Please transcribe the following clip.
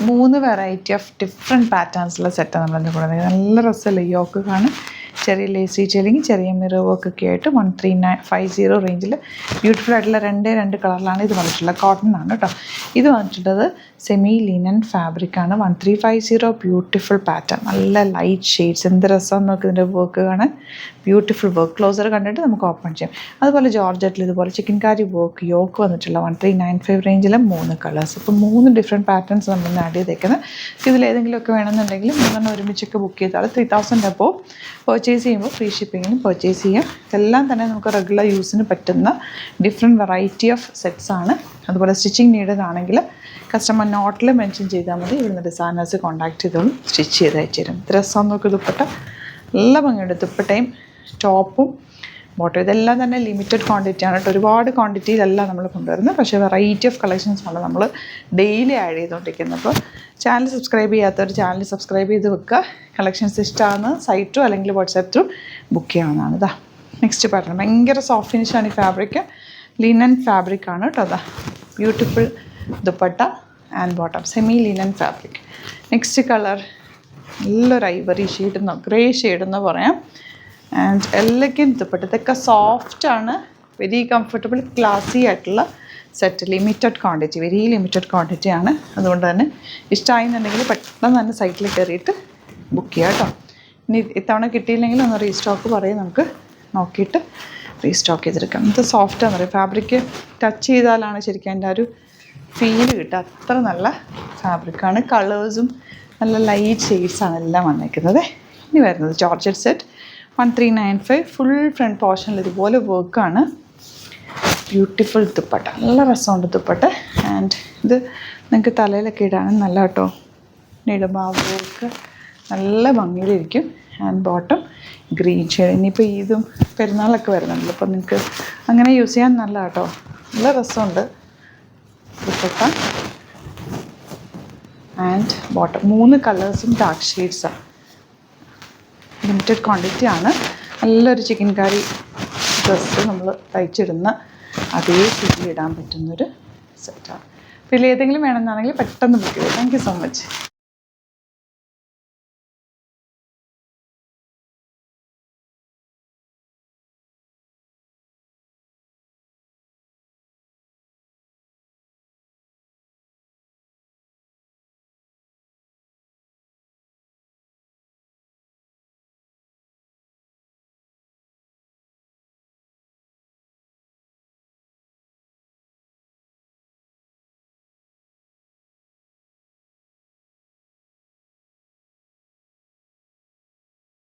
3 variety of different പാറ്റേൺസുള്ള സെറ്റാണ് നമ്മളിന്ന് കൊടുക്കുന്നത്. നല്ല രസമല്ലേ യോക്ക് കാണാൻ. ചെറിയ ലേസി ചെല്ലിങ്, ചെറിയ മിറർ വർക്കൊക്കെ ആയിട്ട് 1350 റേഞ്ചിൽ ബ്യൂട്ടിഫുൾ ആയിട്ടുള്ള 2 കളറിലാണ് ഇത് വന്നിട്ടുള്ളത്. കോട്ടൺ ആണ് കേട്ടോ. ഇത് വന്നിട്ടുള്ളത് സെമി ലിനൻ ഫാബ്രിക്കാണ്. 1350 ബ്യൂട്ടിഫുൾ പാറ്റേൺ, നല്ല ലൈറ്റ് ഷെയ്ഡ്സ്. എന്ത് രസമെന്ന് നോക്കി ഇതിൻ്റെ വർക്ക് കാണാൻ. Beautiful work. ക്ലോസർ കണ്ടിട്ട് നമുക്ക് ഓപ്പൺ ചെയ്യാം. അതുപോലെ ജോർജറ്റിൽ ഇതുപോലെ ചിക്കൻകാരി വർക്ക് യോക്ക് വന്നിട്ടുള്ള 1395 റേഞ്ചിൽ 3 കളേഴ്സ്. ഇപ്പോൾ 3 ഡിഫറെൻറ്റ് പാറ്റേൺസ് നമ്മൾ ആഡ് ചെയ്തേക്കുന്നത്. ഇതിലേതെങ്കിലുമൊക്കെ വേണമെന്നുണ്ടെങ്കിൽ 3 ഒരുമിച്ചൊക്കെ ബുക്ക് ചെയ്താൽ 3000 അപ്പോൾ പർച്ചേസ് ചെയ്യുമ്പോൾ ഫ്രീ ഷിപ്പിങ്ങിനും പർച്ചേസ് ചെയ്യാം. ഇതെല്ലാം തന്നെ നമുക്ക് റെഗുലർ യൂസിന് പറ്റുന്ന ഡിഫറെൻറ്റ് വെറൈറ്റി ഓഫ് സെറ്റ്സ് ആണ്. അതുപോലെ സ്റ്റിച്ചിങ് നീഡഡ് ആണെങ്കിൽ കസ്റ്റമർ നോട്ടിൽ മെൻഷൻ ചെയ്താൽ മതി. ഇവിടുന്ന് ഡിസൈനേഴ്സ് കോൺടാക്ട് ചെയ്തോളും, സ്റ്റിച്ച് ചെയ്ത് അയച്ചു തരും. രസം നോക്കി ദുപ്പട്ട നല്ല ഭംഗിയുണ്ട്. ദുപ്പട്ടയും ടോപ്പും ബോട്ടം ഇതെല്ലാം തന്നെ ലിമിറ്റഡ് ക്വാണ്ടിറ്റി ആണ് കേട്ടോ. ഒരുപാട് ക്വാണ്ടിറ്റിയിലല്ല നമ്മൾ കൊണ്ടുവരുന്നത്. പക്ഷേ വെറൈറ്റി ഓഫ് കളക്ഷൻസാണ് നമ്മൾ ഡെയിലി ആഡ് ചെയ്തുകൊണ്ടിരിക്കുന്നത്. അപ്പോൾ ചാനൽ സബ്സ്ക്രൈബ് ചെയ്യാത്തവർ ചാനൽ സബ്സ്ക്രൈബ് ചെയ്ത് വെക്കുക. കളക്ഷൻസ് ഇഷ്ടമാണ് സൈറ്റ് ത്രൂ അല്ലെങ്കിൽ വാട്സാപ്പ് ത്രൂ ബുക്ക് ചെയ്യാവുന്നതാണ്. ഇതാ നെക്സ്റ്റ് പാറ്റേൺ. ഭയങ്കര സോഫ്റ്റ് ഫിനിഷാണ് ഈ ഫാബ്രിക്. ലിനൻ ഫാബ്രിക്കാണ് കേട്ടോ. അതാ beautiful dupatta and bottom, semi linen fabric. Next colour നല്ലൊരു ഐവറി ഷെയ്ഡെന്നോ ഗ്രേ ഷെയ്ഡെന്നോ പറയാം. And elegant dupatta. ഇതൊക്കെ സോഫ്റ്റാണ്, വെരി കംഫർട്ടബിൾ, ക്ലാസി ആയിട്ടുള്ള set. Limited quantity, very limited quantity ആണ്. അതുകൊണ്ട് തന്നെ ഇഷ്ടമായി എന്നുണ്ടെങ്കിൽ പെട്ടെന്ന് തന്നെ സൈറ്റിൽ കയറിയിട്ട് ബുക്ക് ചെയ്യാം കേട്ടോ. ഇനി ഇത്തവണ കിട്ടിയില്ലെങ്കിൽ ഒന്ന് റീസ്റ്റോക്ക് പറയും, നമുക്ക് നോക്കിയിട്ട് റീസ്റ്റോക്ക് ചെയ്തെടുക്കാം. ഇത് സോഫ്റ്റാന്ന് പറയും. ഫാബ്രിക് ടച്ച് ചെയ്താലാണ് ശരിക്കും അതിൻ്റെ ആ ഒരു ഫീല് കിട്ടുക. അത്ര നല്ല ഫാബ്രിക്കാണ്. കളേഴ്സും നല്ല ലൈറ്റ് ഷെയ്ഡ്സാണ് എല്ലാം വന്നിരിക്കുന്നത്. ഇനി വരുന്നത് ജോർജറ്റ് സെറ്റ് 1395. ഫുൾ ഫ്രണ്ട് പോർഷനിൽ ഇതുപോലെ വർക്കാണ്. ബ്യൂട്ടിഫുൾ ദുപ്പട്ട, നല്ല രസമുണ്ട് ദുപ്പട്ട. ആൻഡ് ഇത് നിങ്ങൾക്ക് തലയിലൊക്കെ ഇടാനും നല്ല കേട്ടോ. ഇടുമ്പോൾ ആ വർക്ക് നല്ല ഭംഗിയിലിരിക്കും. And bottom green shade. ഇനിയിപ്പോൾ ഇതും പെരുന്നാളൊക്കെ വരുന്നുണ്ടല്ലോ, അപ്പോൾ നിങ്ങൾക്ക് അങ്ങനെ യൂസ് ചെയ്യാൻ നല്ല കേട്ടോ. നല്ല രസമുണ്ട് ദുപ്പട്ട ആൻഡ് ബോട്ടം. 3 കളേഴ്സും ഡാർക്ക് ഷെയ്ഡ്സാണ്. ലിമിറ്റഡ് ക്വാണ്ടിറ്റി ആണ്. നല്ലൊരു ചിക്കൻ കറി ഡ്രസ്സ് നമ്മൾ തയ്ച്ചിടുന്ന അതേ ഫീൽ ഇടാൻ പറ്റുന്നൊരു സെറ്റാണ്. അപ്പോൾ ഇതിൽ ഏതെങ്കിലും വേണമെന്നാണെങ്കിൽ പെട്ടെന്ന് ബുക്ക് ചെയ്തു. Thank you so much.